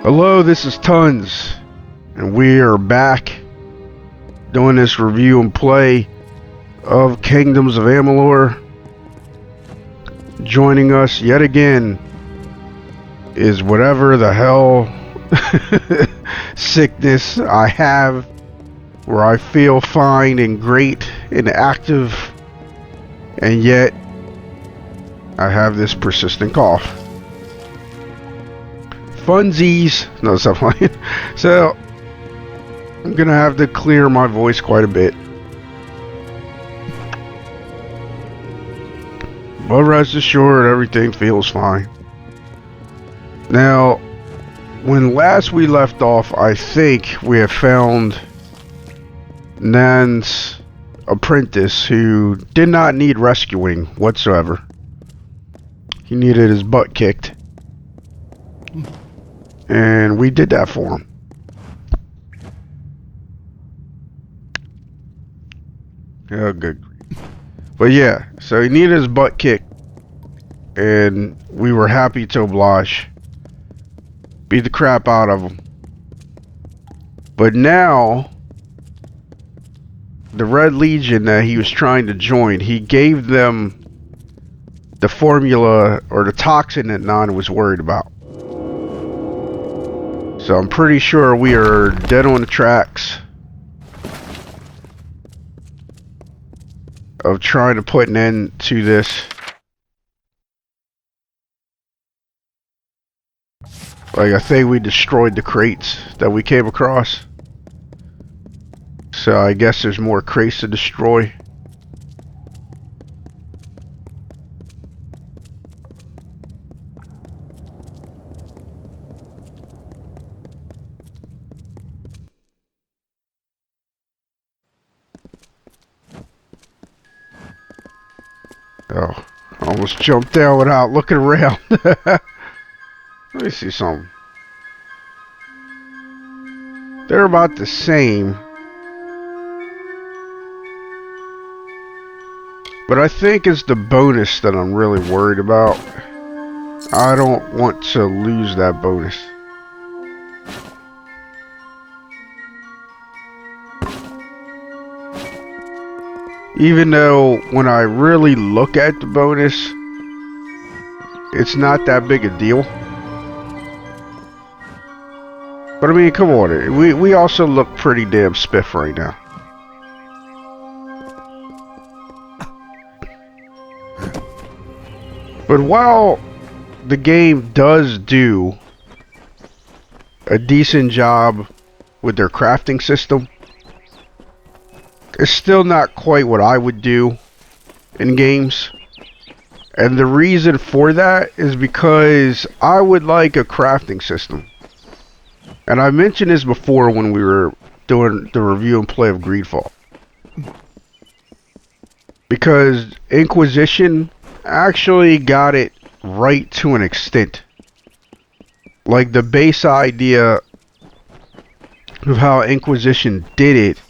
Hello, this is Tons, and we are back doing this review and play of Kingdoms of Amalur. Joining us yet again is whatever the hell sickness I have, where I feel fine and great and active, and yet I have this persistent cough. Funsies. No, stop playing. So I'm gonna have to clear my voice quite a bit. But rest assured, everything feels fine. Now, when last we left off, I think we have found Nan's apprentice who did not need rescuing whatsoever. He needed his butt kicked. And we did that for him. Oh, good. But yeah, so he needed his butt kicked. And we were happy to oblige. Beat the crap out of him. But now, the Red Legion that he was trying to join, he gave them the formula or the toxin that Nan was worried about. So I'm pretty sure we are dead on the tracks of trying to put an end to this. Like, I think we destroyed the crates that we came across. So I guess there's more crates to destroy. Oh, I almost jumped down without looking around. Let me see something. They're about the same. But I think it's the bonus that I'm really worried about. I don't want to lose that bonus. Even though when I really look at the bonus, it's not that big a deal. But I mean, come on, we also look pretty damn spiff right now. But while the game does do a decent job with their crafting system, it's still not quite what I would do in games. And the reason for that is because I would like a crafting system. And I mentioned this before when we were doing the review and play of Greedfall. Because Inquisition actually got it right to an extent. Like, the base idea of how Inquisition did it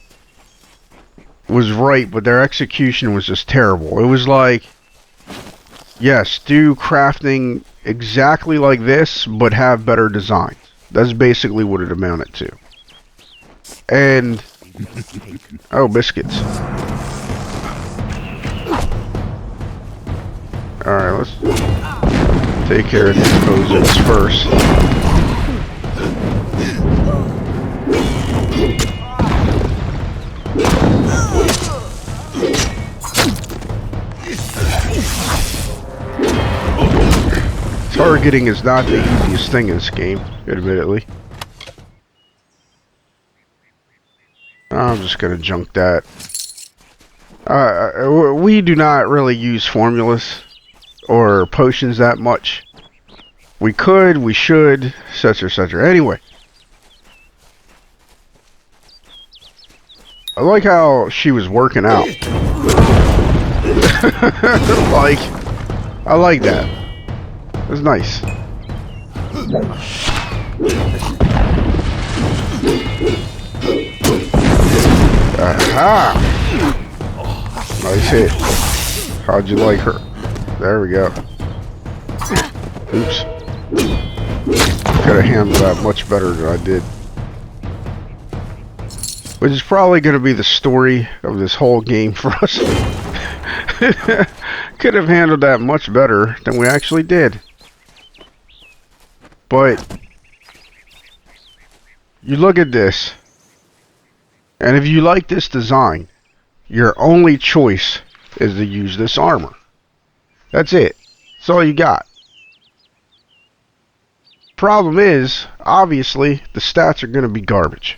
was right, but their execution was just terrible. It was like, yes, do crafting exactly like this, but have better designs. That's basically what it amounted to. And oh, biscuits. Alright, let's take care of these bozos first. Targeting is not the easiest thing in this game, admittedly. I'm just gonna junk that. We do not really use formulas or potions that much. We could, we should, etc, etc. Anyway. I like how she was working out. Like, I like that. It's nice. Aha! Nice hit. How'd you like her? There we go. Oops. could have handled that much better than I did. Which is probably going to be the story of this whole game for us. Could have handled that much better than we actually did. But you look at this, and if you like this design, your only choice is to use this armor. That's it. That's all you got. Problem is, obviously, the stats are going to be garbage.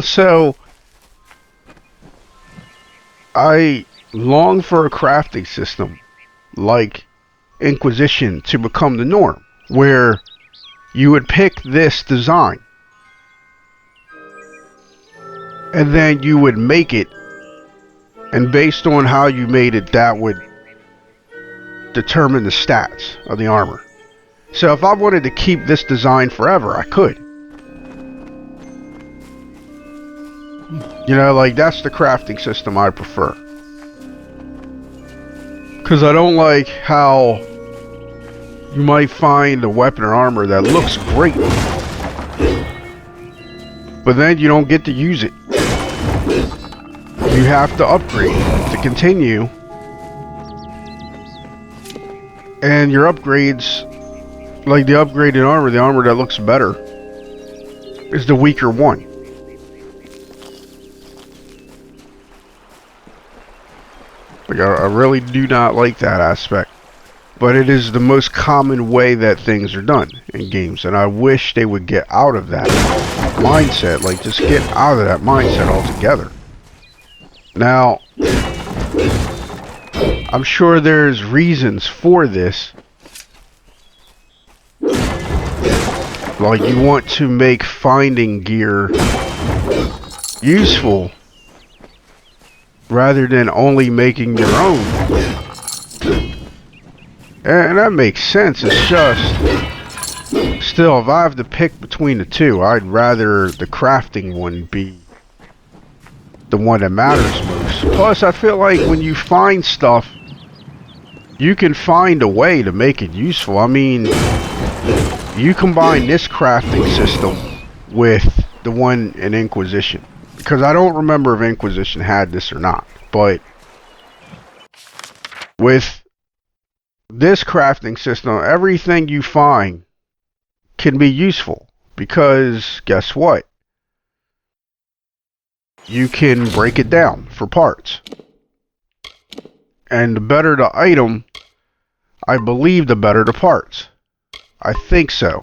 So, I long for a crafting system like Inquisition to become the norm, where you would pick this design and then you would make it, and based on how you made it, that would determine the stats of the armor. So if I wanted to keep this design forever, I could. You know, like, that's the crafting system I prefer. Because I don't like how you might find a weapon or armor that looks great, but then you don't get to use it. You have to upgrade to continue. And your upgrades, like the upgraded armor, the armor that looks better, is the weaker one. Like, I really do not like that aspect. But it is the most common way that things are done in games. And I wish they would get out of that mindset. Like, just get out of that mindset altogether. Now, I'm sure there's reasons for this. Like, you want to make finding gear useful rather than only making your own. And that makes sense. It's just, still, if I have to pick between the two, I'd rather the crafting one be the one that matters most. Plus, I feel like when you find stuff, you can find a way to make it useful. I mean, you combine this crafting system with the one in Inquisition. Because I don't remember if Inquisition had this or not. But with this crafting system, everything you find can be useful. Because guess what? You can break it down for parts. And the better the item, I believe the better the parts. I think so.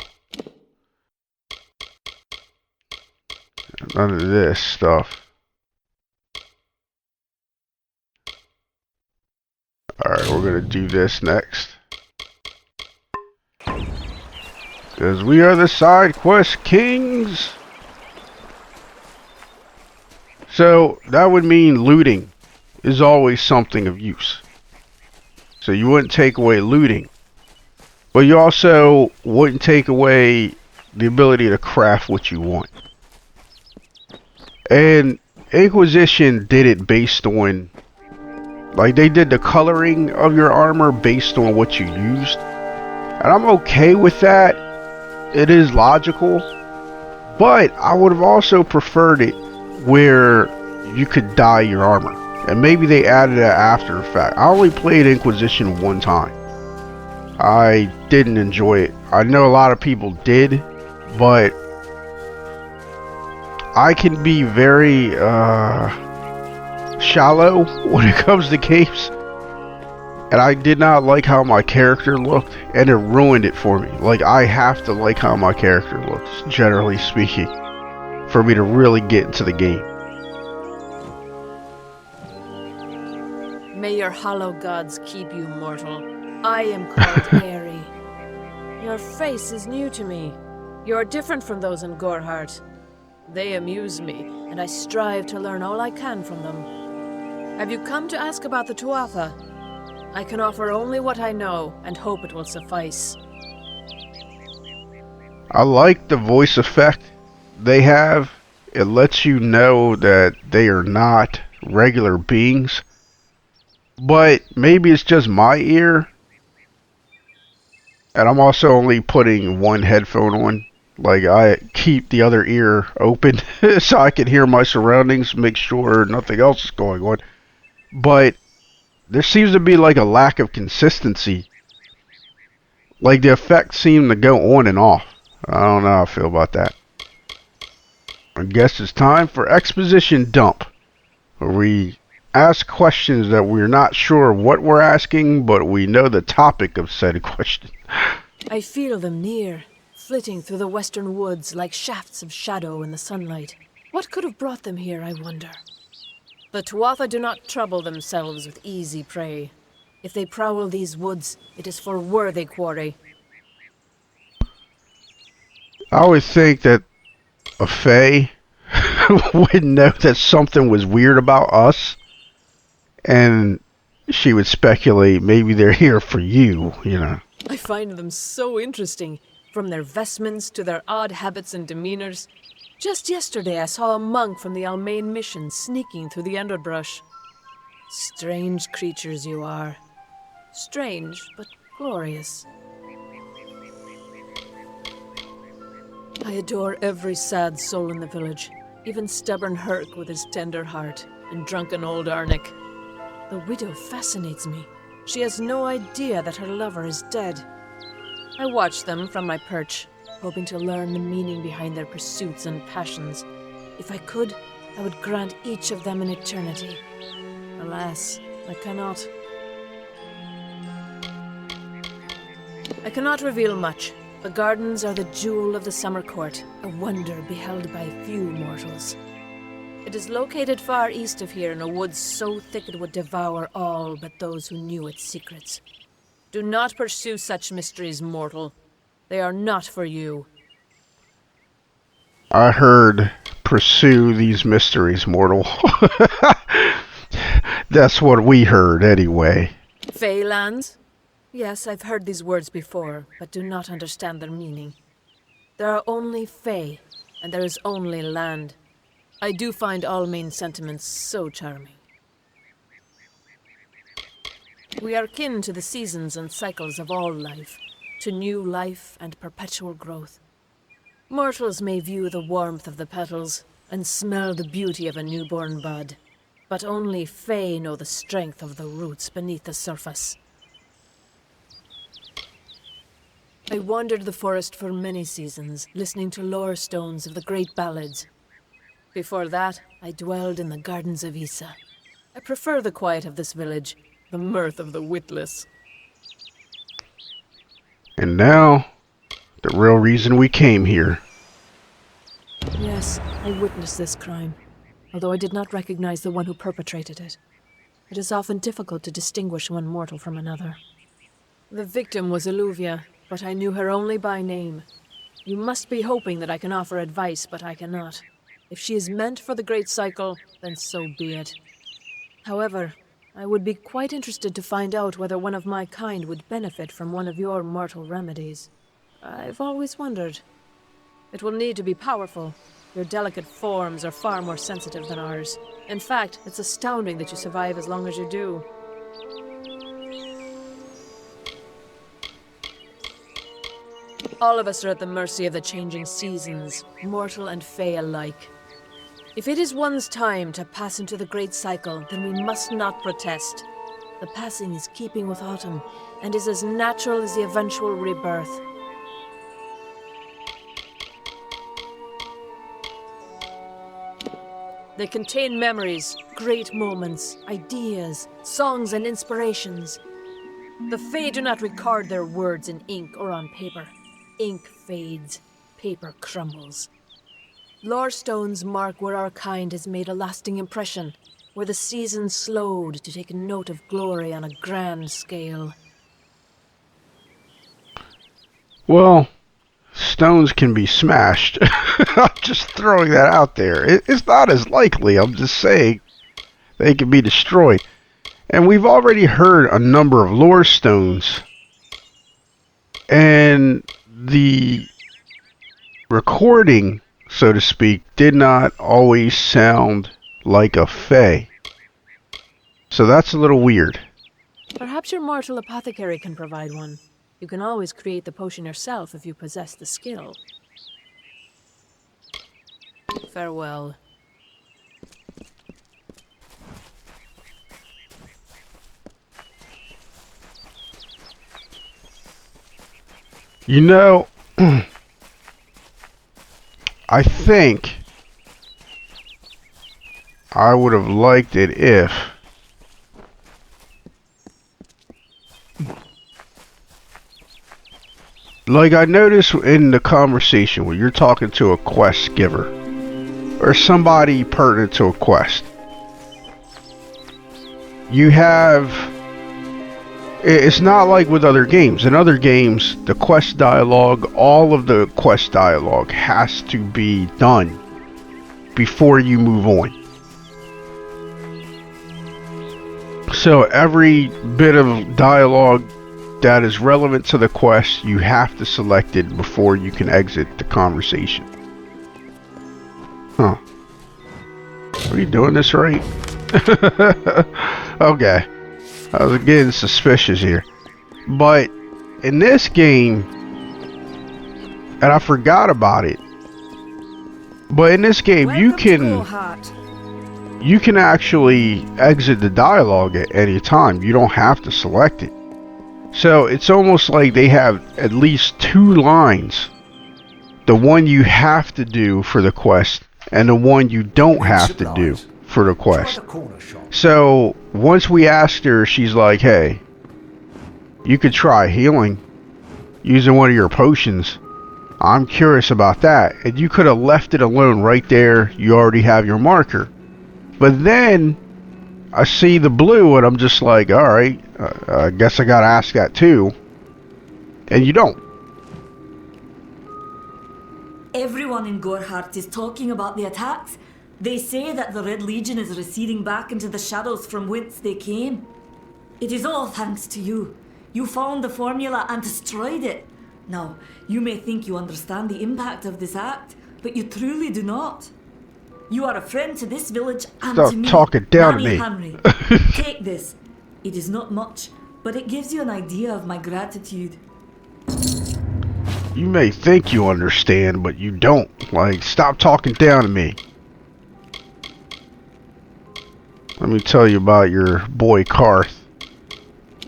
None of this stuff. Alright, we're going to do this next. Because we are the side quest kings. So, that would mean looting is always something of use. So you wouldn't take away looting. But you also wouldn't take away the ability to craft what you want. And Inquisition did it based on, like, they did the coloring of your armor based on what you used. And I'm okay with that. It is logical. But I would have also preferred it where you could dye your armor. And maybe they added that after the fact. I only played Inquisition one time. I didn't enjoy it. I know a lot of people did, but I can be very shallow when it comes to games. And I did not like how my character looked, and it ruined it for me. Like, I have to like how my character looks, generally speaking, for me to really get into the game. May your hollow gods keep you mortal. I am called Aerie. Your face is new to me. You're different from those in Gorhart. They amuse me, and I strive to learn all I can from them. Have you come to ask about the Tuatha? I can offer only what I know, and hope it will suffice. I like the voice effect they have. It lets you know that they are not regular beings. But maybe it's just my ear. And I'm also only putting one headphone on. Like, I keep the other ear open so I can hear my surroundings, make sure nothing else is going on. But there seems to be like a lack of consistency. Like, the effects seem to go on and off. I don't know how I feel about that. I guess it's time for exposition dump, where we ask questions that we're not sure what we're asking, but we know the topic of said question. I feel them near, flitting through the western woods like shafts of shadow in the sunlight. What could have brought them here, I wonder? The Tuatha do not trouble themselves with easy prey. If they prowl these woods, it is for worthy quarry. I always think that a Fae would know that something was weird about us, and she would speculate maybe they're here for you, you know. I find them so interesting, from their vestments to their odd habits and demeanors. Just yesterday I saw a monk from the Almain mission sneaking through the underbrush. Strange creatures you are. Strange, but glorious. I adore every sad soul in the village, even stubborn Herc with his tender heart, and drunken old Arnick. The widow fascinates me. She has no idea that her lover is dead. I watch them from my perch, hoping to learn the meaning behind their pursuits and passions. If I could, I would grant each of them an eternity. Alas, I cannot. I cannot reveal much. The gardens are the jewel of the summer court, a wonder beheld by few mortals. It is located far east of here in a wood so thick it would devour all but those who knew its secrets. Do not pursue such mysteries, mortal. They are not for you. I heard pursue these mysteries, mortal. That's what we heard anyway. Feylands? Yes, I've heard these words before, but do not understand their meaning. There are only Fey, and there is only land. I do find Almain sentiments so charming. We are kin to the seasons and cycles of all life, to new life and perpetual growth. Mortals may view the warmth of the petals and smell the beauty of a newborn bud, but only Fey know the strength of the roots beneath the surface. I wandered the forest for many seasons, listening to lore stones of the great ballads. Before that, I dwelled in the gardens of Issa. I prefer the quiet of this village, the mirth of the witless. And now, the real reason we came here. Yes, I witnessed this crime, although I did not recognize the one who perpetrated it. It is often difficult to distinguish one mortal from another. The victim was Illuvia, but I knew her only by name. You must be hoping that I can offer advice, but I cannot. If she is meant for the Great Cycle, then so be it. However, I would be quite interested to find out whether one of my kind would benefit from one of your mortal remedies. I've always wondered. It will need to be powerful. Your delicate forms are far more sensitive than ours. In fact, it's astounding that you survive as long as you do. All of us are at the mercy of the changing seasons, mortal and fey alike. If it is one's time to pass into the Great Cycle, then we must not protest. The passing is keeping with autumn, and is as natural as the eventual rebirth. They contain memories, great moments, ideas, songs, and inspirations. The Fae do not record their words in ink or on paper. Ink fades, paper crumbles. Lore stones mark where our kind has made a lasting impression, where the seasons slowed to take note of glory on a grand scale. Well, stones can be smashed. I'm just throwing that out there. It's not as likely. I'm just saying they can be destroyed. And we've already heard a number of lore stones. And the recording, so to speak, did not always sound like a fae. So that's a little weird. Perhaps your mortal apothecary can provide one. You can always create the potion yourself if you possess the skill. Farewell. You know, I think I would have liked it if like I noticed in the conversation when you're talking to a quest giver or somebody pertinent to a quest, you have, it's not like with other games. In other games, the quest dialogue, all of the quest dialogue has to be done before you move on. So every bit of dialogue that is relevant to the quest, you have to select it before you can exit the conversation. Huh. Are you doing this right? Okay. I was getting suspicious here. But in this game, and I forgot about it, but in this game you can actually exit the dialogue at any time. You don't have to select it. So it's almost like they have at least 2 lines. The one you have to do for the quest and the one you don't have to do for the quest. So once we asked her, she's like, hey, you could try healing using one of your potions. I'm curious about that. And you could have left it alone right there. You already have your marker. But then I see the blue and I'm just like, alright, I guess I gotta ask that too. And you don't. Everyone in Gorhart is talking about the attacks. They say that the Red Legion is receding back into the shadows from whence they came. It is all thanks to you. You found the formula and destroyed it. Now, you may think you understand the impact of this act, but you truly do not. You are a friend to this village and Stop to me, talking down to Nanny me. Henry. Take this. It is not much, but it gives you an idea of my gratitude. You may think you understand, but you don't. Like, stop talking down to me. Let me tell you about your boy Karth.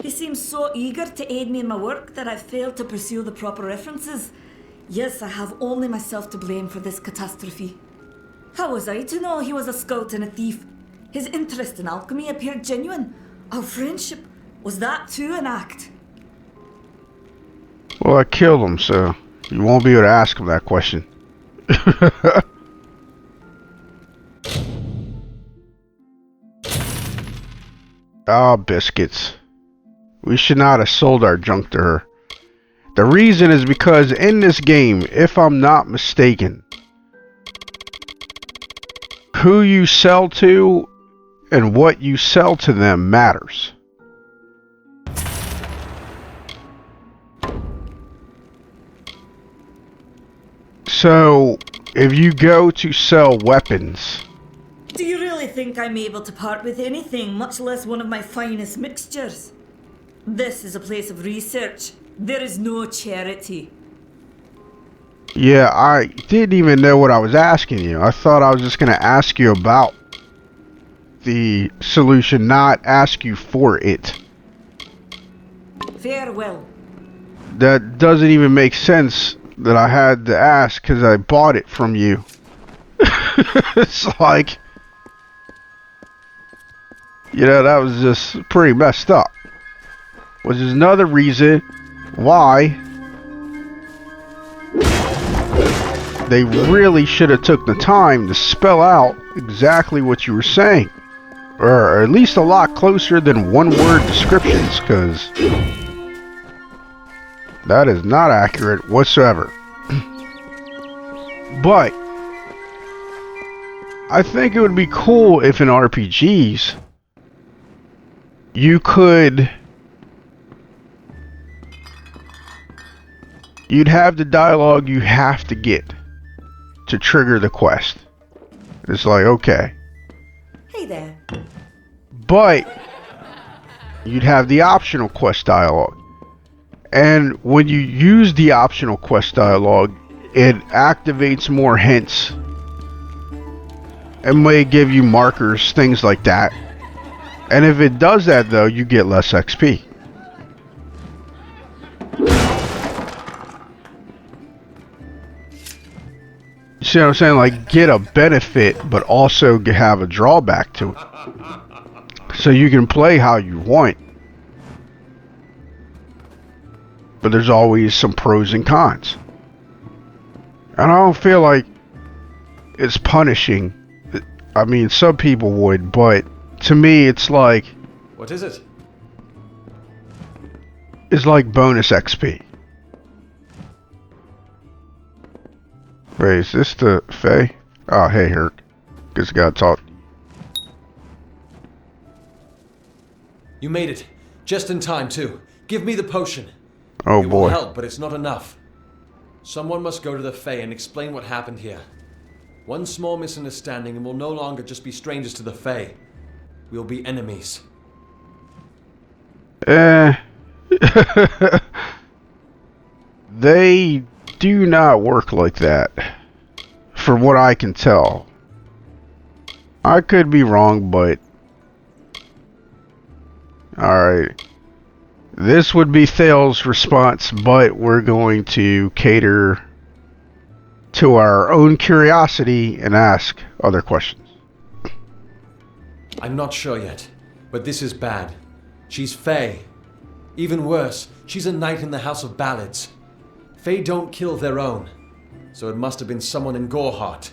He seems so eager to aid me in my work that I've failed to pursue the proper references. Yes, I have only myself to blame for this catastrophe. How was I to know he was a scout and a thief? His interest in alchemy appeared genuine. Our friendship, was that too an act? Well, I killed him, so you won't be able to ask him that question. Ah, biscuits. We should not have sold our junk to her. The reason is because in this game, if I'm not mistaken, who you sell to and what you sell to them matters. So, if you go to sell weapons... Do you really think I'm able to part with anything, much less one of my finest mixtures? This is a place of research. There is no charity. Yeah, I didn't even know what I was asking you. I thought I was just going to ask you about the solution, not ask you for it. Farewell. That doesn't even make sense that I had to ask because I bought it from you. It's like, you know, that was just pretty messed up. Which is another reason why they really should have took the time to spell out exactly what you were saying. Or at least a lot closer than one-word descriptions, because that is not accurate whatsoever. But I think it would be cool if in RPGs you'd have the dialogue you have to get to trigger the quest. It's like, okay. Hey there. But you'd have the optional quest dialogue. And when you use the optional quest dialogue, it activates more hints. It may give you markers, things like that. And if it does that though, you get less XP. You see what I'm saying? Like, get a benefit, but also have a drawback to it. So you can play how you want. But there's always some pros and cons. And I don't feel like it's punishing. I mean, some people would, but to me, it's like... What is it? It's like bonus XP. Wait, is this the Fae? Oh, hey, Herc. Guess I gotta talk. You made it. Just in time, too. Give me the potion. Oh, It boy. will help, but it's not enough. Someone must go to the Fae and explain what happened here. One small misunderstanding and we'll no longer just be strangers to the Fae. We'll be enemies. They do not work like that, from what I can tell. I could be wrong, but... Alright. This would be Thayle's response, but we're going to cater to our own curiosity and ask other questions. I'm not sure yet, but this is bad. She's Fae. Even worse, she's a knight in the House of Ballads. Fae don't kill their own, so it must have been someone in Gorehart.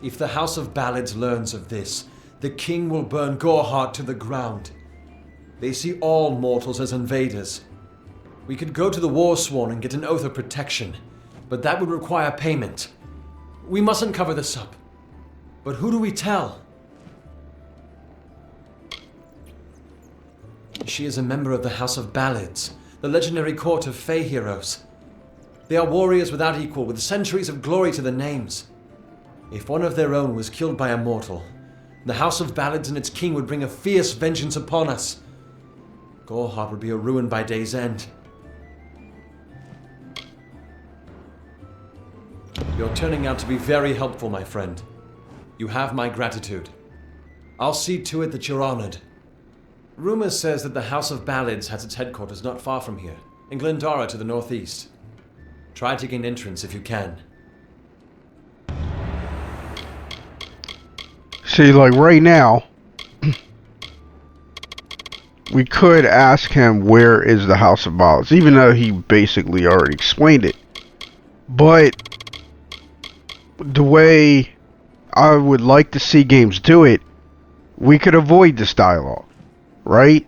If the House of Ballads learns of this, the king will burn Gorehart to the ground. They see all mortals as invaders. We could go to the Warsworn and get an oath of protection, but that would require payment. We mustn't cover this up. But who do we tell? She is a member of the House of Ballads, the legendary court of Fae heroes. They are warriors without equal, with centuries of glory to their names. If one of their own was killed by a mortal, the House of Ballads and its king would bring a fierce vengeance upon us. Gorehart would be a ruin by day's end. You're turning out to be very helpful, my friend. You have my gratitude. I'll see to it that you're honored. Rumor says that the House of Ballads has its headquarters not far from here, in Glendara to the northeast. Try to gain entrance if you can. See, like right now, we could ask him where is the House of Ballads, even though he basically already explained it. But the way I would like to see games do it, we could avoid this dialogue, right?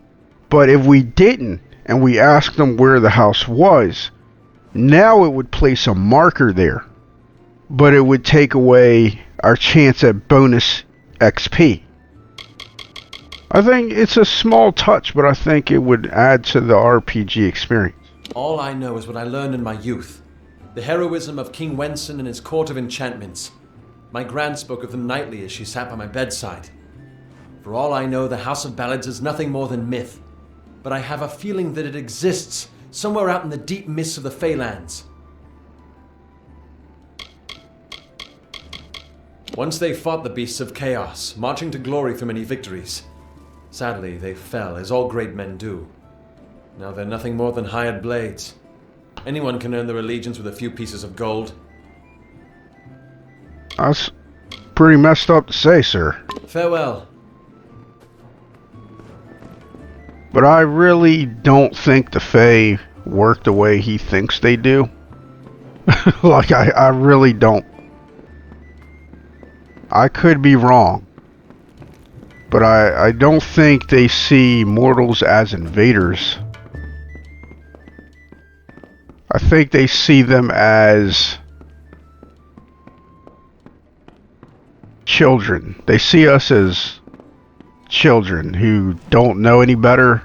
But if we didn't, and we asked them where the house was, now it would place a marker there. But it would take away our chance at bonus XP. I think it's a small touch, but I think it would add to the RPG experience. All I know is what I learned in my youth. The heroism of King Wenson and his court of enchantments. My gran spoke of them nightly as she sat by my bedside. For all I know, the House of Ballads is nothing more than myth. But I have a feeling that it exists somewhere out in the deep mists of the Feylands. Once they fought the beasts of chaos, marching to glory through many victories. Sadly, they fell, as all great men do. Now they're nothing more than hired blades. Anyone can earn their allegiance with a few pieces of gold. That's pretty messed up to say, sir. Farewell. But I really don't think the Fae work the way he thinks they do. Like, I really don't. I could be wrong. But I don't think they see mortals as invaders. I think they see them as children. They see us as children who don't know any better.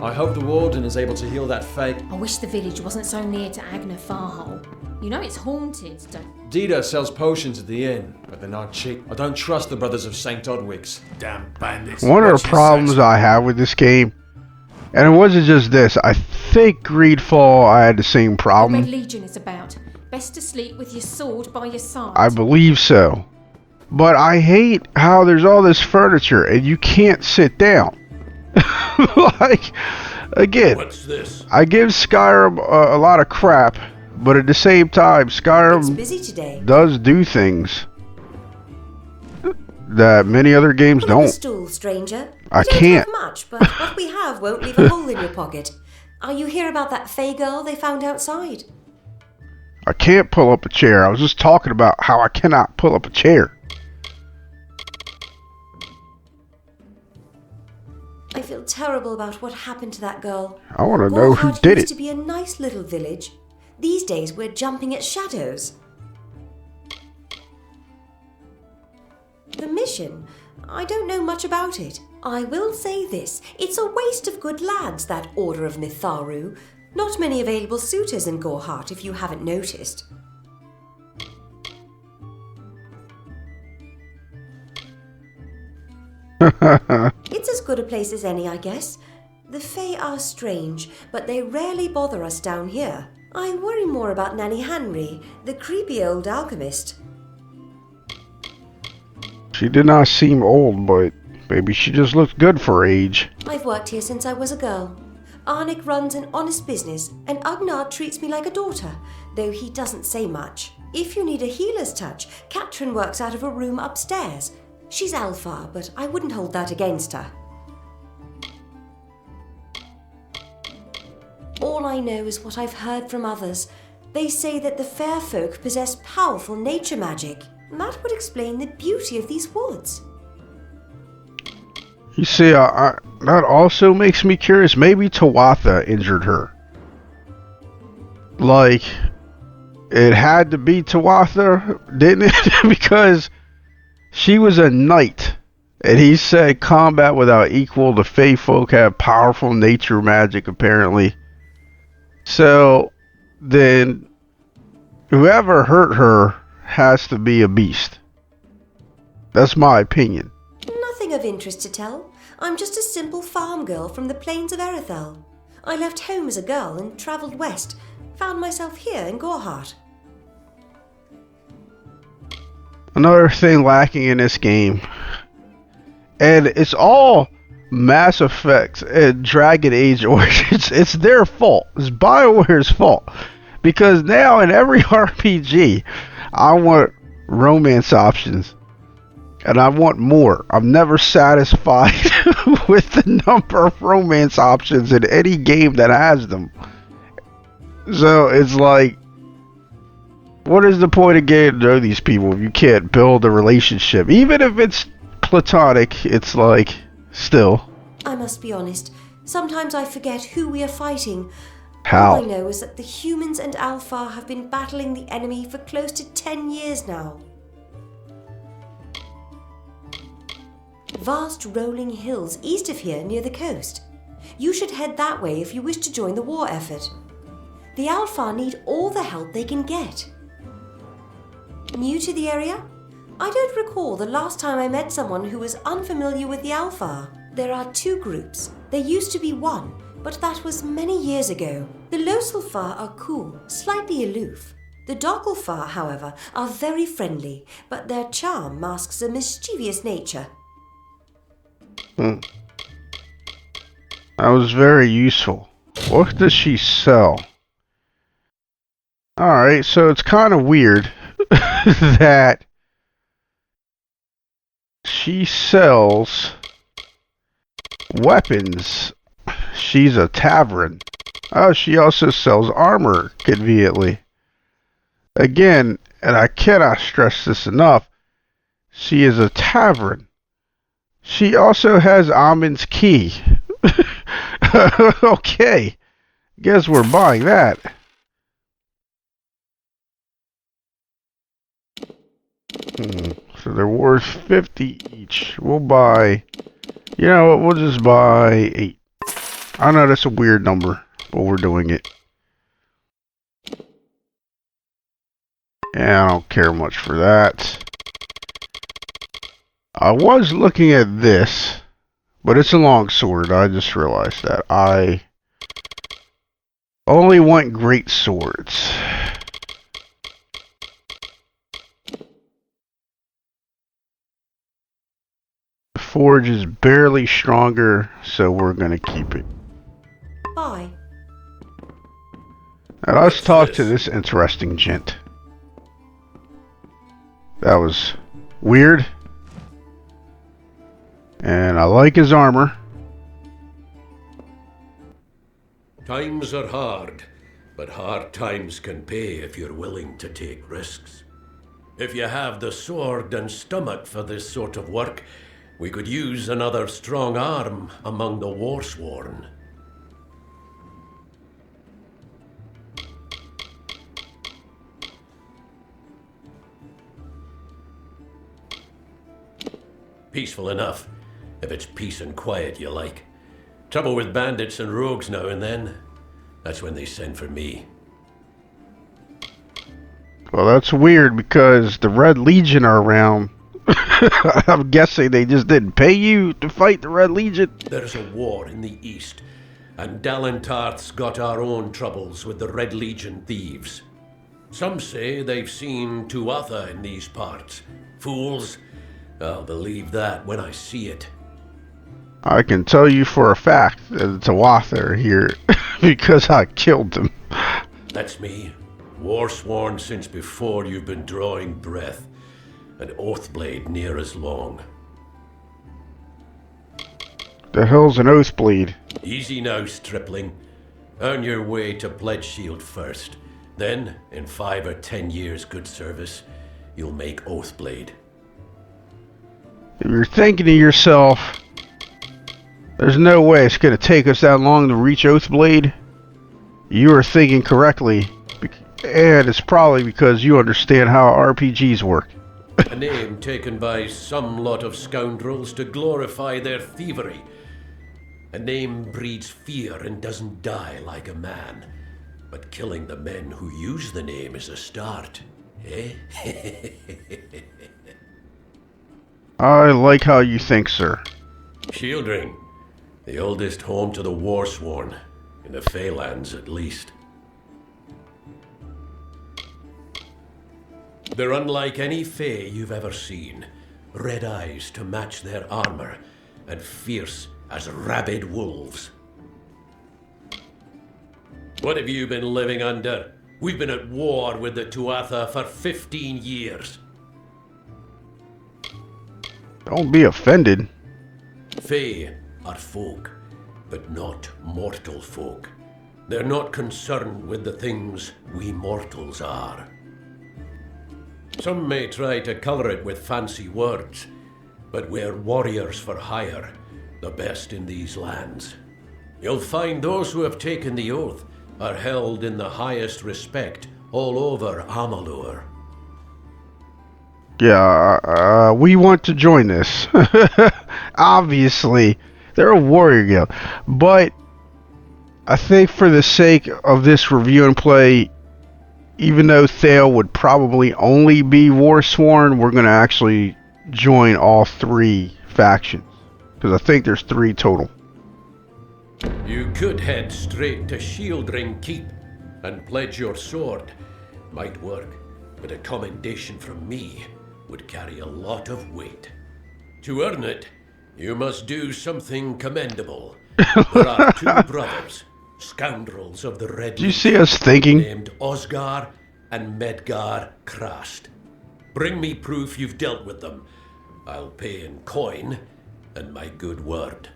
I hope the warden is able to heal that Fae. I wish the village wasn't so near to Agna Farhole. You know it's haunted, don't... Dita sells potions at the inn, but they're not cheap. I don't trust the brothers of St. Odwig's. Damn bandits. One of the Watch your problems sacks. I have with this game And it wasn't just this. I think Greedfall, I had the same The Red problem. Legion is about. Best to sleep with your sword by your side. I believe so. But I hate how there's all this furniture and you can't sit down. Like, again, What's this? I give Skyrim a lot of crap, but at the same time, It's Skyrim busy today. does do things that many other games Pull up a don't. stool, stranger. I We don't can't. have much, but what we have won't leave a hole in your pocket. Are you here about that Fey girl they found outside? I can't pull up a chair. I was just talking about how I cannot pull up a chair. I feel terrible about what happened to that girl. I want to know who Gorhart did used it. to be a nice little village. These days we're jumping at shadows. The mission? I don't know much about it. I will say this. It's a waste of good lads, that Order of Mitharu. Not many available suitors in Gorhart, if you haven't noticed. It's as good a place as any, I guess. The Fae are strange, but they rarely bother us down here. I worry more about Nanny Henry, the creepy old alchemist. She did not seem old, but maybe she just looked good for her age. I've worked here since I was a girl. Arnik runs an honest business, and Ugnard treats me like a daughter, though he doesn't say much. If you need a healer's touch, Katrin works out of a room upstairs. She's Alpha, but I wouldn't hold that against her. All I know is what I've heard from others. They say that the fair folk possess powerful nature magic. That would explain the beauty of these woods. You see, that also makes me curious. Maybe Tawatha injured her. Like, it had to be Tawatha, didn't it? Because she was a knight. And he said combat without equal. The Fae folk have powerful nature magic, apparently. So, then, whoever hurt her has to be a beast. That's my opinion. Nothing of interest to tell. I'm just a simple farm girl from the plains of Erethel. I left home as a girl and travelled west. Found myself here in Gorhart. Another thing lacking in this game, and it's all Mass Effect and Dragon Age Origins. It's their fault. It's BioWare's fault. Because now in every RPG, I want romance options. And I want more. I'm never satisfied with the number of romance options in any game that has them. So it's like, what is the point of getting to know these people if you can't build a relationship? Even if it's platonic, it's like, still. I must be honest. Sometimes I forget who we are fighting. How? All I know is that the humans and Alpha have been battling the enemy for close to 10 years now. Vast rolling hills east of here near the coast. You should head that way if you wish to join the war effort. The Alpha need all the help they can get. New to the area? I don't recall the last time I met someone who was unfamiliar with the Alpha. There are two groups. There used to be one, but that was many years ago. The Loselfar are cool, slightly aloof. The Docklefa, however, are very friendly, but their charm masks a mischievous nature. That was very useful. What does she sell? Alright, so it's kind of weird that she sells weapons. She's a tavern. Oh, she also sells armor, conveniently. Again, and I cannot stress this enough, she is a tavern. She also has Amin's key. Okay. Guess we're buying that. So they're worth 50 each. We'll buy... You know what? We'll just buy 8. I know that's a weird number, but we're doing it. Yeah, I don't care much for that. I was looking at this, But it's a long sword. I just realized that. I only want great swords. The forge is barely stronger, so we're gonna keep it. Bye. Now let's talk to this interesting gent. That was weird. And I like his armor. Times are hard, but hard times can pay if you're willing to take risks. If you have the sword and stomach for this sort of work, we could use another strong arm among the warsworn. Peaceful enough, if it's peace and quiet you like. Trouble with bandits and rogues now and then. That's when they send for me. Well, that's weird because the Red Legion are around. I'm guessing they just didn't pay you to fight the Red Legion. There's a war in the east, and Dalentarth's got our own troubles with the Red Legion thieves. Some say they've seen Tuatha in these parts. Fools. I'll believe that when I see it. I can tell you for a fact that Tuatha are here because I killed them. That's me. Warsworn since before you've been drawing breath. An Oathblade near as long. The hell's an Oathblade? Easy now, stripling. Earn your way to Pledge Shield first. Then, in 5 or 10 years' good service, you'll make Oathblade. If you're thinking to yourself, there's no way it's going to take us that long to reach Oathblade, you are thinking correctly. And it's probably because you understand how RPGs work. A name taken by some lot of scoundrels to glorify their thievery. A name breeds fear and doesn't die like a man. But killing the men who use the name is a start, eh? I like how you think, sir. Shieldring, the oldest home to the Warsworn, in the Feylands at least. They're unlike any Fey you've ever seen. Red eyes to match their armor, and fierce as rabid wolves. What have you been living under? We've been at war with the Tuatha for 15 years. Don't be offended. Fey are folk, but not mortal folk. They're not concerned with the things we mortals are. Some may try to colour it with fancy words, but we're warriors for hire, the best in these lands. You'll find those who have taken the oath are held in the highest respect all over Amalur. Yeah, we want to join this. Obviously, they're a warrior guild. But I think for the sake of this review and play, even though Thayle would probably only be Warsworn, we're going to actually join all 3 factions. Because I think there's 3 total. You could head straight to Shieldring Keep and pledge your sword. Might work, but a commendation from me would carry a lot of weight. To earn it, you must do something commendable. There are 2 brothers, scoundrels of the Red Do you see us thinking? named Osgar and Medgar Krast. Bring me proof you've dealt with them. I'll pay in coin and my good word.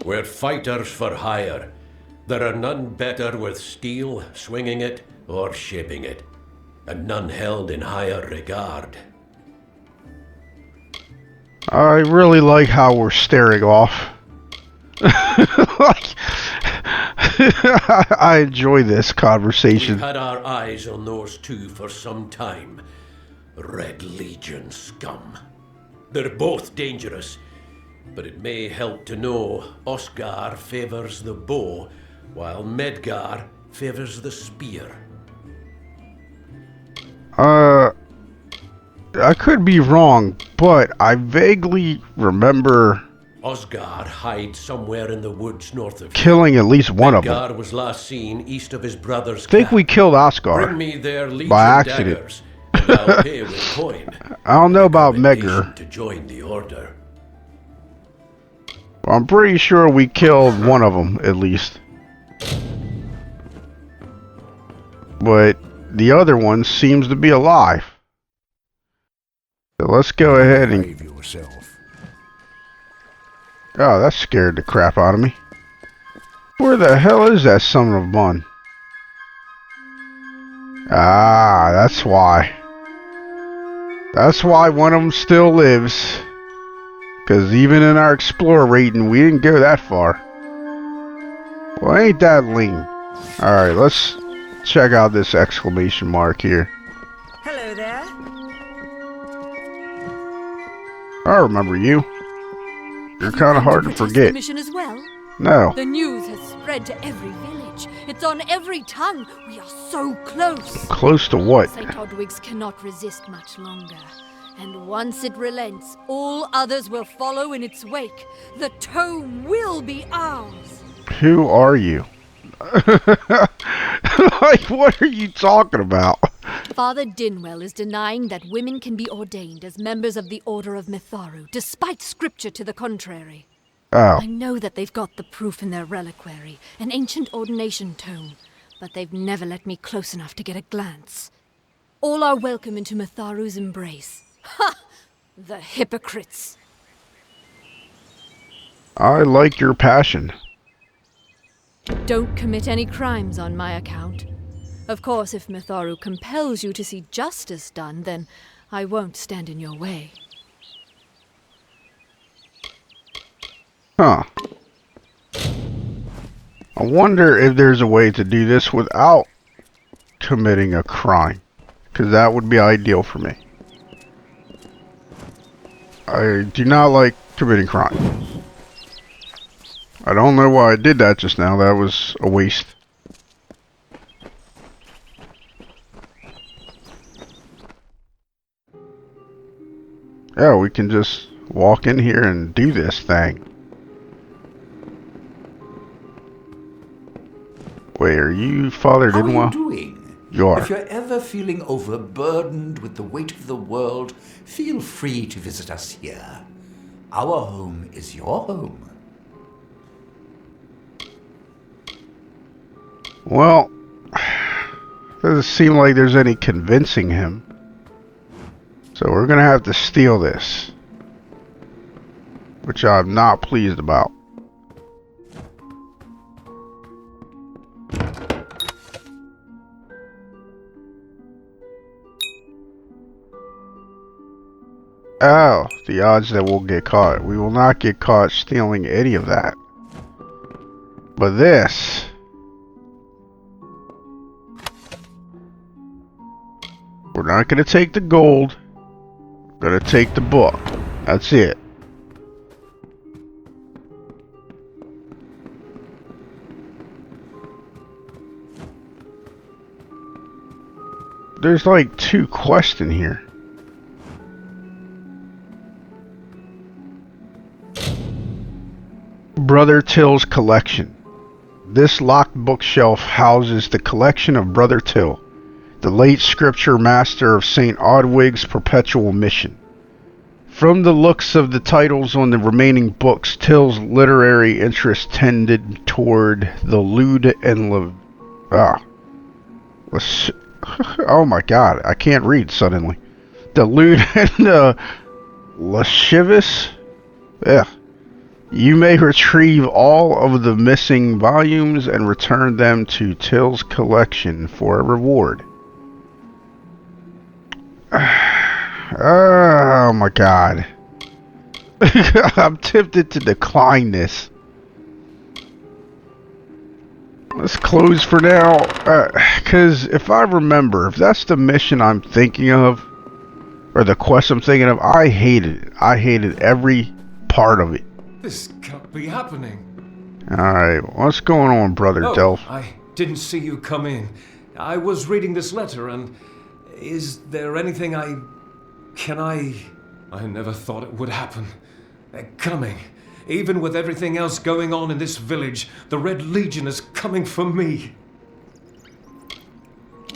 We're fighters for hire. There are none better with steel, swinging it, or shaping it, and none held in higher regard. I really like how we're staring off. Like, I enjoy this conversation. We've had our eyes on those 2 for some time. Red Legion scum. They're both dangerous, but it may help to know Osgar favors the bow, while Medgar favors the spear. I could be wrong, but I vaguely remember Osgar hides somewhere in the woods north of killing at least one of them. Edgar was last seen east of his brother's I think camp. we killed Oscar Bring me their legion by accident. daggers, and I'll pay with coin. I don't know about Recommendation Megger. to join the order. I'm pretty sure we killed one of them, at least. But the other one seems to be alive. So let's go ahead and... Save yourself. Oh, that scared the crap out of me. Where the hell is that son of a bun? Ah, that's why. That's why one of them still lives. Because even in our Explorer rating, we didn't go that far. Well, ain't that lean. Alright, let's check out this exclamation mark here. Hello there. I remember you. You're kind of hard to forget. Mission as well. No. The news has spread to every village. It's on every tongue. We are so close. Close to what? St. Odwig's cannot resist much longer. And once it relents, all others will follow in its wake. The tome will be ours. Who are you? Like, what are you talking about? Father Dinwell is denying that women can be ordained as members of the Order of Mitharu, despite scripture to the contrary. Oh. I know that they've got the proof in their reliquary, an ancient ordination tome, but they've never let me close enough to get a glance. All are welcome into Mitharu's embrace. Ha! The hypocrites! I like your passion. Don't commit any crimes on my account. Of course, if Mitharu compels you to see justice done, then I won't stand in your way. Huh. I wonder if there's a way to do this without committing a crime. Because that would be ideal for me. I do not like committing crime. I don't know why I did that just now. That was a waste. Yeah, we can just walk in here and do this thing. Wait, are you Father How Dinwell? are you doing? You are. If you're ever feeling overburdened with the weight of the world, feel free to visit us here. Our home is your home. Well, doesn't seem like there's any convincing him. So we're gonna have to steal this. Which I'm not pleased about. Oh, the odds that we'll get caught. We will not get caught stealing any of that. But this... we're not going to take the gold. We're going to take the book. That's it. There's like 2 quests in here. Brother Till's collection. This locked bookshelf houses the collection of Brother Till, the late scripture master of St. Odwig's perpetual mission. From the looks of the titles on the remaining books, Till's literary interest tended toward the lewd and oh my god, I can't read suddenly. The lewd and the lascivious? Yeah. You may retrieve all of the missing volumes and return them to Till's collection for a reward. Oh my god. I'm tempted to decline this. Let's close for now. Because if I remember, if that's the mission I'm thinking of, or the quest I'm thinking of, I hated it. I hated every part of it. This can't be happening. Alright, what's going on, Brother Delph? I didn't see you come in. I was reading this letter, and is there anything I Can I... I never thought it would happen. They're coming. Even with everything else going on in this village, the Red Legion is coming for me.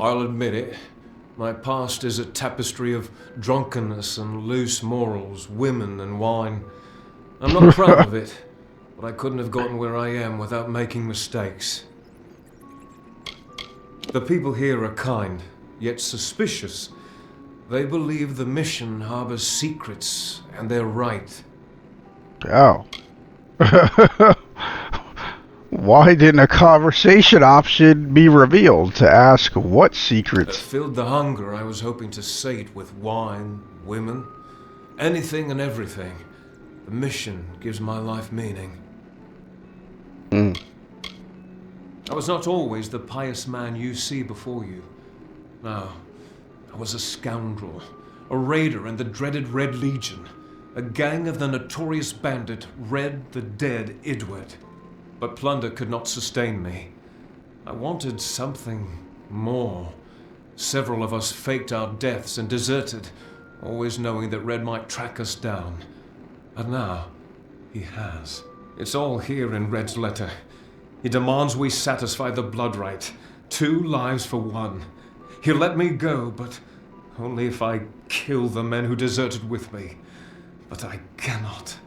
I'll admit it. My past is a tapestry of drunkenness and loose morals, women and wine. I'm not proud of it, but I couldn't have gotten where I am without making mistakes. The people here are kind, yet suspicious. They believe the mission harbors secrets, and they're right. Oh. Why didn't a conversation option be revealed to ask what It secrets? filled the hunger I was hoping to sate with wine, women, anything and everything. The mission gives my life meaning. I was not always the pious man you see before you. No, I was a scoundrel, a raider in the dreaded Red Legion, a gang of the notorious bandit Red the Dead Idward. But plunder could not sustain me. I wanted something more. Several of us faked our deaths and deserted, always knowing that Red might track us down. And now, he has. It's all here in Red's letter. He demands we satisfy the blood right. 2 lives for 1. He'll let me go, but only if I kill the men who deserted with me. But I cannot.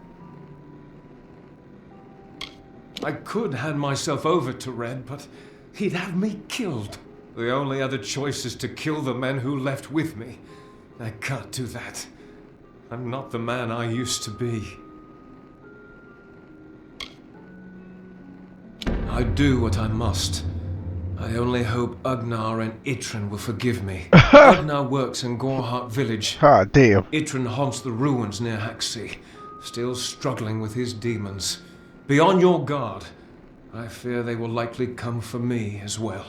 I could hand myself over to Red, but he'd have me killed. The only other choice is to kill the men who left with me. I can't do that. I'm not the man I used to be. I do what I must. I only hope Ugnar and Itrin will forgive me. Ugnar works in Gorhart village. Ah, damn. Itrin haunts the ruins near Haxi, still struggling with his demons. Be on your guard. I fear they will likely come for me as well.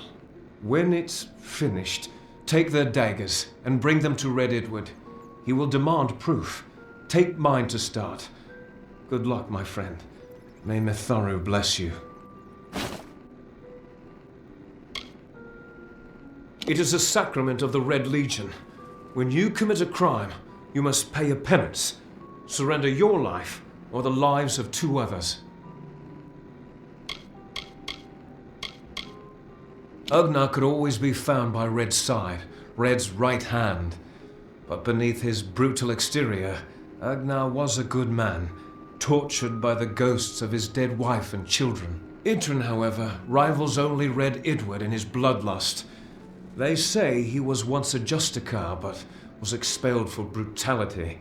When it's finished, take their daggers and bring them to Red Idward. He will demand proof. Take mine to start. Good luck, my friend. May Mitharu bless you. It is a sacrament of the Red Legion. When you commit a crime, you must pay a penance. Surrender your life or the lives of 2 others. Ugnar could always be found by Red's side, Red's right hand. But beneath his brutal exterior, Ugnar was a good man, tortured by the ghosts of his dead wife and children. Itrin, however, rivals only Red Idward in his bloodlust. They say he was once a Justicar, but was expelled for brutality.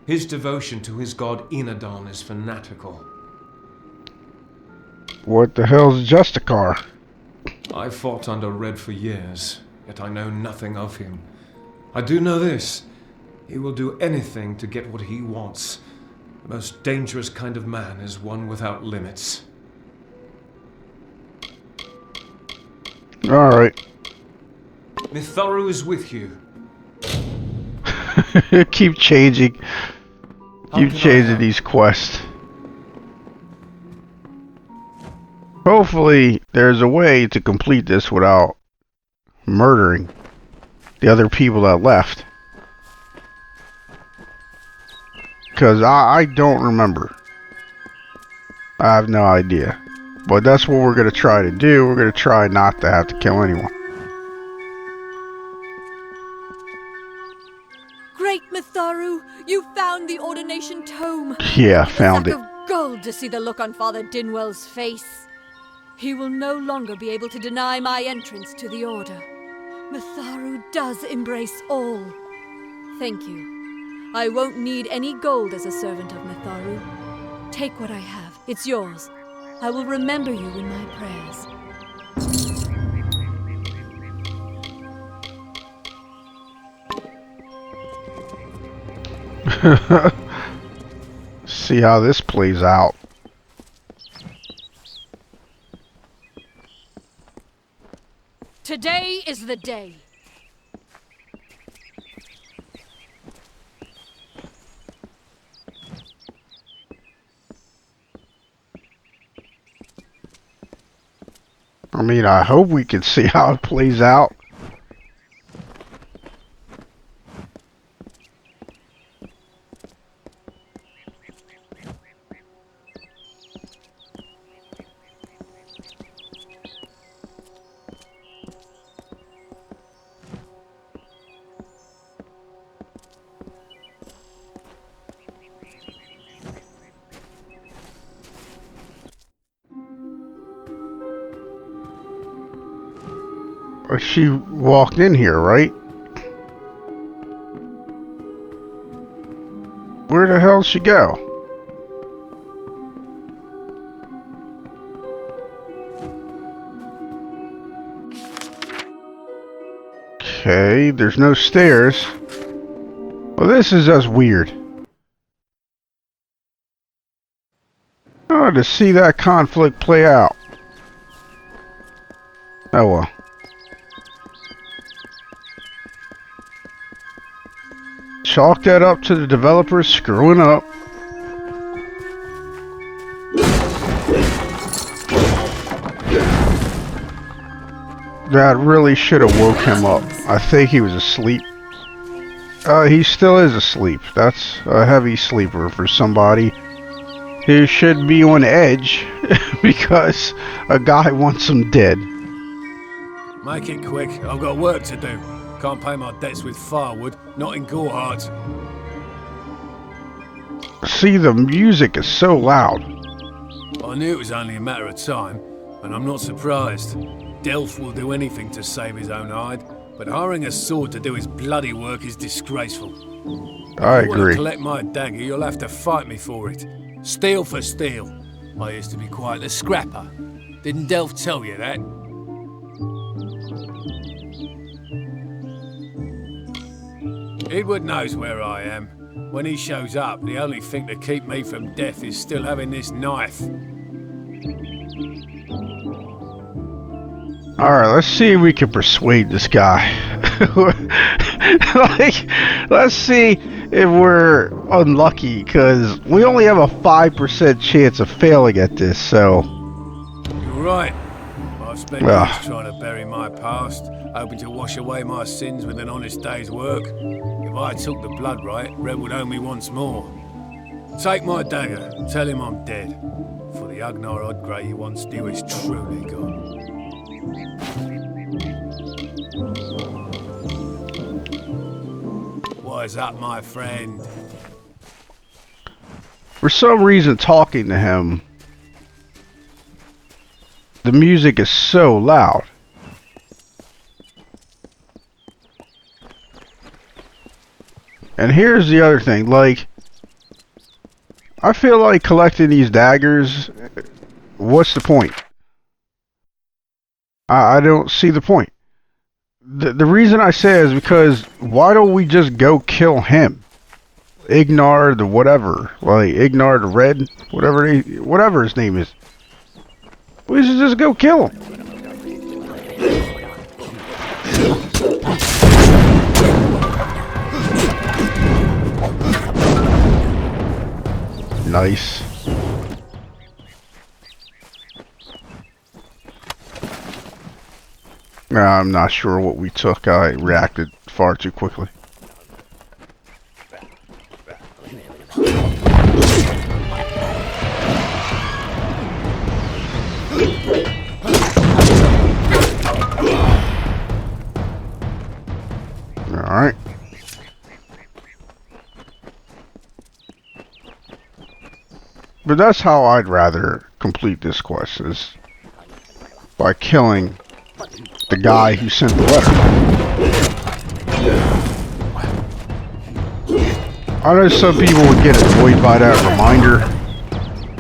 His devotion to his god Enadon is fanatical. What the hell's Justicar? I fought under Red for years, yet I know nothing of him. I do know this. He will do anything to get what he wants. The most dangerous kind of man is one without limits. Alright. Mitharu is with you. Keep changing. Keep can I changing help? these quests. Hopefully, there's a way to complete this without murdering the other people that left. Because I don't remember. I have no idea. But that's what we're going to try to do. We're going to try not to have to kill anyone. Great Mitharu, you found the ordination tome. Yeah, Give found a it. sack of gold to see the look on Father Dinwell's face. He will no longer be able to deny my entrance to the order. Mitharu does embrace all. Thank you. I won't need any gold as a servant of Mitharu. Take what I have. It's yours. I will remember you in my prayers. See how this plays out. Today is the day. I mean, I hope we can see how it plays out. She walked in here, right? Where the hell did she go? Okay, there's no stairs. Well, this is just weird. Oh, to see that conflict play out. Oh well. Chalk that up to the developers screwing up. That really should have woke him up. I think he was asleep. He still is asleep. That's a heavy sleeper for somebody who should be on edge because a guy wants him dead. Make it quick. I've got work to do. Can't pay my debts with firewood, not in Gorhart. See, the music is so loud. I knew it was only a matter of time, and I'm not surprised. Delph will do anything to save his own hide, but hiring a sword to do his bloody work is disgraceful. I If you want agree. to collect my dagger, you'll have to fight me for it. Steel for steel. I used to be quite the scrapper. Didn't Delph tell you that? Edward knows where I am. When he shows up, the only thing to keep me from death is still having this knife. Alright, let's see if we can persuade this guy. Like, let's see if we're unlucky, because we only have a 5% chance of failing at this, so... You're right. I've spent years trying to bury my past, hoping to wash away my sins with an honest day's work. If I took the blood right, Red would own me once more. Take my dagger, tell him I'm dead. For the Agnar Odgrey he once knew is truly gone. What is up, my friend? For some reason, talking to him, the music is so loud. And here's the other thing, like, I feel like collecting these daggers, what's the point? I don't see the point. The reason I say is because, why don't we just go kill him? Ignar the whatever, like, Ignar the Red, whatever his name is. We should just go kill him. Nice. I'm not sure what we took. I reacted far too quickly. Alright. But that's how I'd rather complete this quest, is by killing the guy who sent the letter. I know some people would get annoyed by that reminder,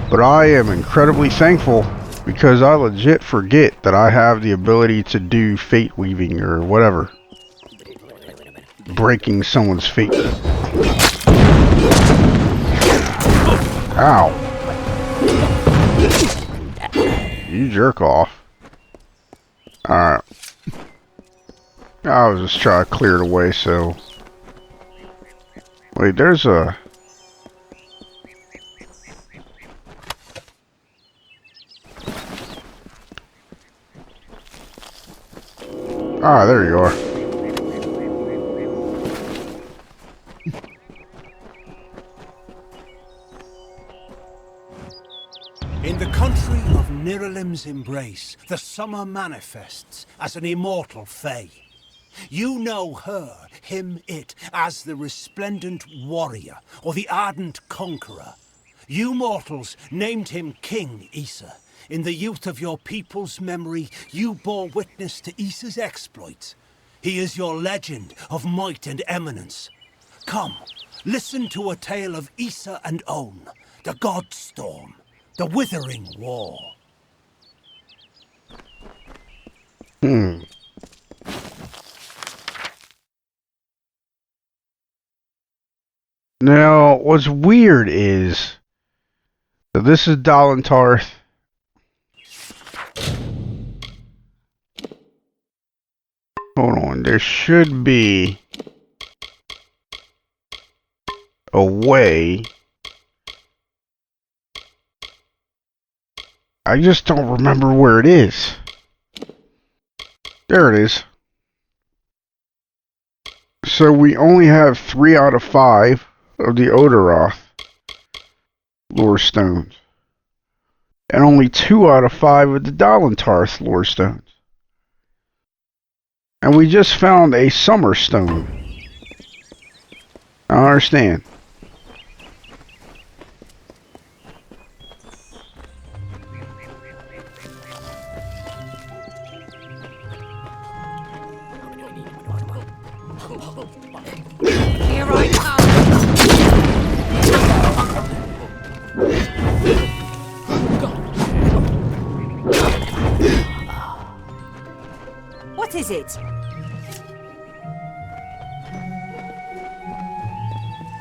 but I am incredibly thankful because I legit forget that I have the ability to do fate weaving or whatever. Breaking someone's fate. Ow. You jerk off. Alright. I was just trying to clear it away, so... Wait, there's a... Ah, there you are. In the country of Niralim's embrace, the summer manifests as an immortal fae. You know her, him, it, as the resplendent warrior, or the ardent conqueror. You mortals named him King Issa, In the youth of your people's memory, you bore witness to Issa's exploits. He is your legend of might and eminence. Come, listen to a tale of Issa and On, the God Storm, the Withering War. Now, what's weird is that this is Dalentarth. Hold on, there should be a way. I just don't remember where it is. There it is. So we only have 3 out of 5 of the Odoroth lore stones. And only 2 out of 5 of the Dalentarth lore stones. And we just found a summer stone. I don't understand. Here I come. What is it?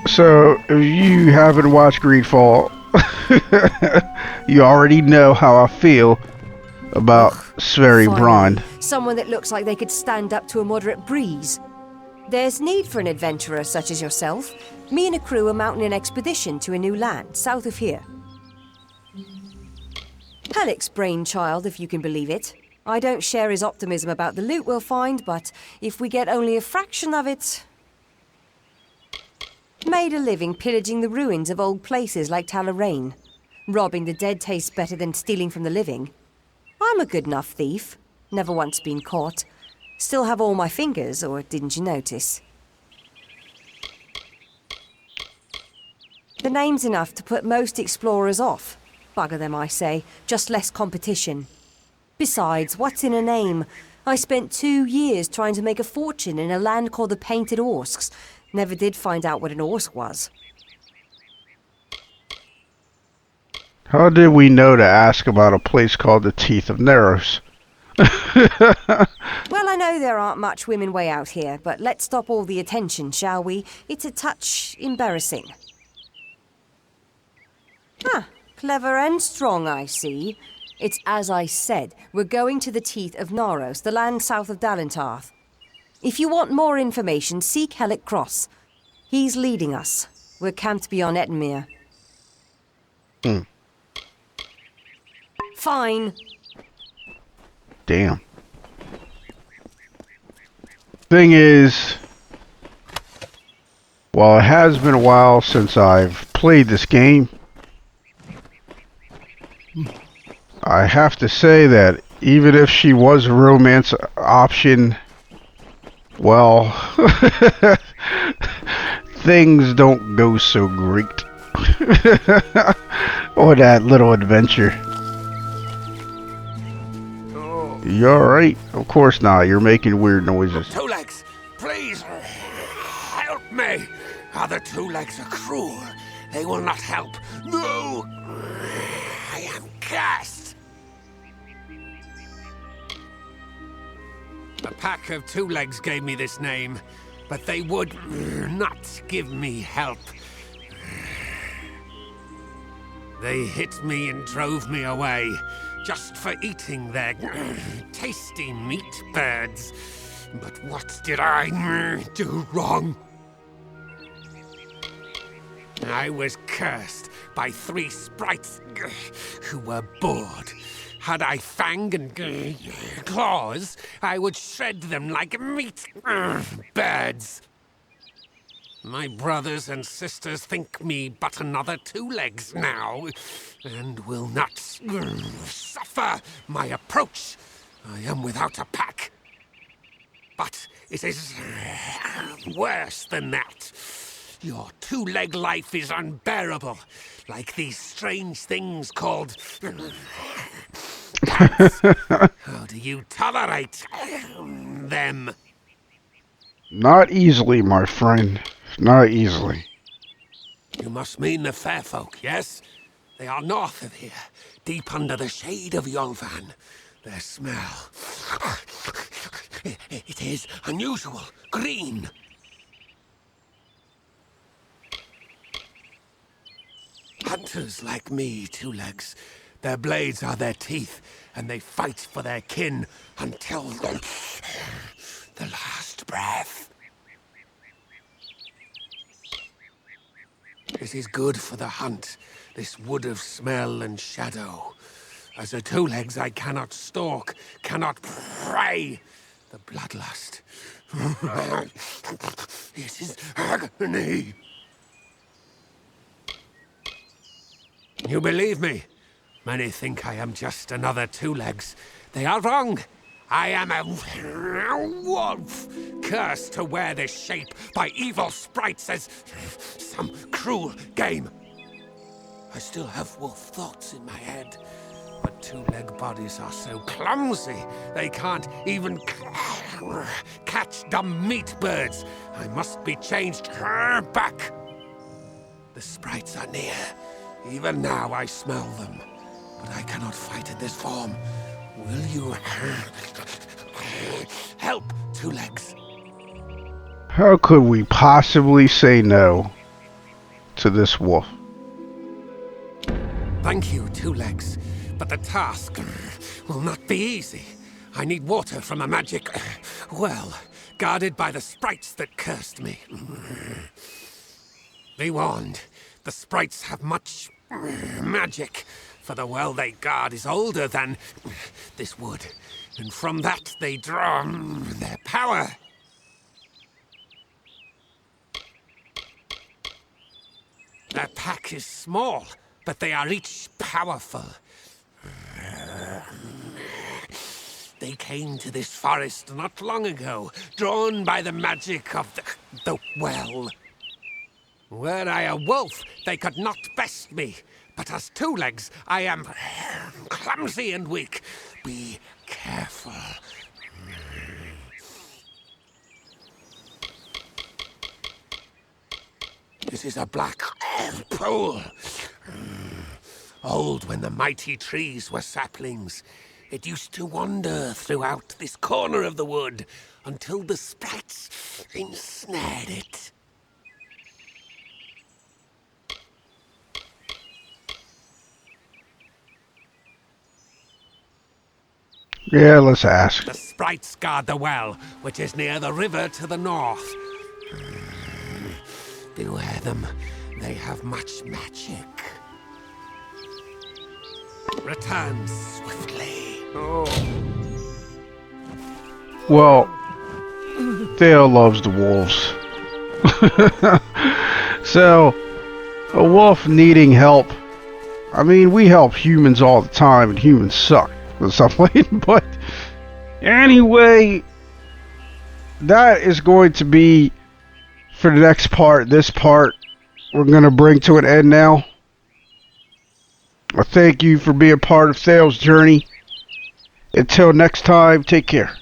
So, if you haven't watched Greedfall, you already know how I feel about Sverre Finally, Brand. someone that looks like they could stand up to a moderate breeze. There's need for an adventurer such as yourself. Me and a crew are mounting an expedition to a new land, south of here. Halleck's brainchild, if you can believe it. I don't share his optimism about the loot we'll find, but if we get only a fraction of it... Made a living pillaging the ruins of old places like Thayle. Robbing the dead tastes better than stealing from the living. I'm a good enough thief. Never once been caught. Still have all my fingers, or didn't you notice? The name's enough to put most explorers off. Bugger them, I say. Just less competition. Besides, what's in a name? I spent 2 years trying to make a fortune in a land called the Painted Orsks. Never did find out what an Orsk was. How did we know to ask about a place called the Teeth of Narrows? Well, I know there aren't much women way out here, but let's stop all the attention, shall we? It's a touch embarrassing. Ah, clever and strong, I see. It's as I said, we're going to the Teeth of Naros, the land south of Dalentarth. If you want more information, seek Hellick Cross. He's leading us. We're camped beyond Ettenmere. Fine. Damn. Thing is, while it has been a while since I've played this game, I have to say that even if she was a romance option, well, things don't go so great on that little adventure. You alright? Of course not. You're making weird noises. Two Legs, please help me. Other Two Legs are cruel. They will not help. No, I am cursed. A pack of Two Legs gave me this name, but they would not give me help. They hit me and drove me away, just for eating their tasty meat birds. But what did I do wrong? I was cursed by 3 sprites who were bored. Had I fang and claws, I would shred them like meat birds. My brothers and sisters think me but another Two Legs now, and will not suffer my approach. I am without a pack. But it is worse than that. Your two-leg life is unbearable, like these strange things called cats. How do you tolerate them? Not easily, my friend. Not easily. You must mean the fair folk, yes? They are north of here, deep under the shade of Yolvan. Their smell... It is unusual, green. Hunters like me, Two Legs. Their blades are their teeth, and they fight for their kin until the last breath. It is good for the hunt, this wood of smell and shadow. As a Two Legs, I cannot stalk, cannot prey. The bloodlust. It is agony. You believe me? Many think I am just another Two Legs. They are wrong. I am a wolf, cursed to wear this shape by evil sprites as some cruel game. I still have wolf thoughts in my head, but two-leg bodies are so clumsy, they can't even catch dumb meat birds. I must be changed back. The sprites are near. Even now I smell them, but I cannot fight in this form. Will you help, Two Legs? How could we possibly say no to this wolf? Thank you, Two Legs, but the task will not be easy. I need water from a magic well, guarded by the sprites that cursed me. Be warned, the sprites have much magic, for the well they guard is older than this wood, and from that they draw their power. Their pack is small, but they are each powerful. They came to this forest not long ago, drawn by the magic of the well. Were I a wolf, they could not best me. But as Two Legs, I am clumsy and weak. Be careful. This is a black pool. Old when the mighty trees were saplings. It used to wander throughout this corner of the wood until the sprites ensnared it. Yeah, let's ask. The sprites guard the well, which is near the river to the north. Beware them. They have much magic. Return swiftly. Oh. Well, Thayle loves the wolves. So, a wolf needing help. I mean, we help humans all the time, and humans suck. But anyway, that is going to be for the next part. This part we're going to bring to an end now. I thank you for being part of Thayle's journey. Until next time, take care.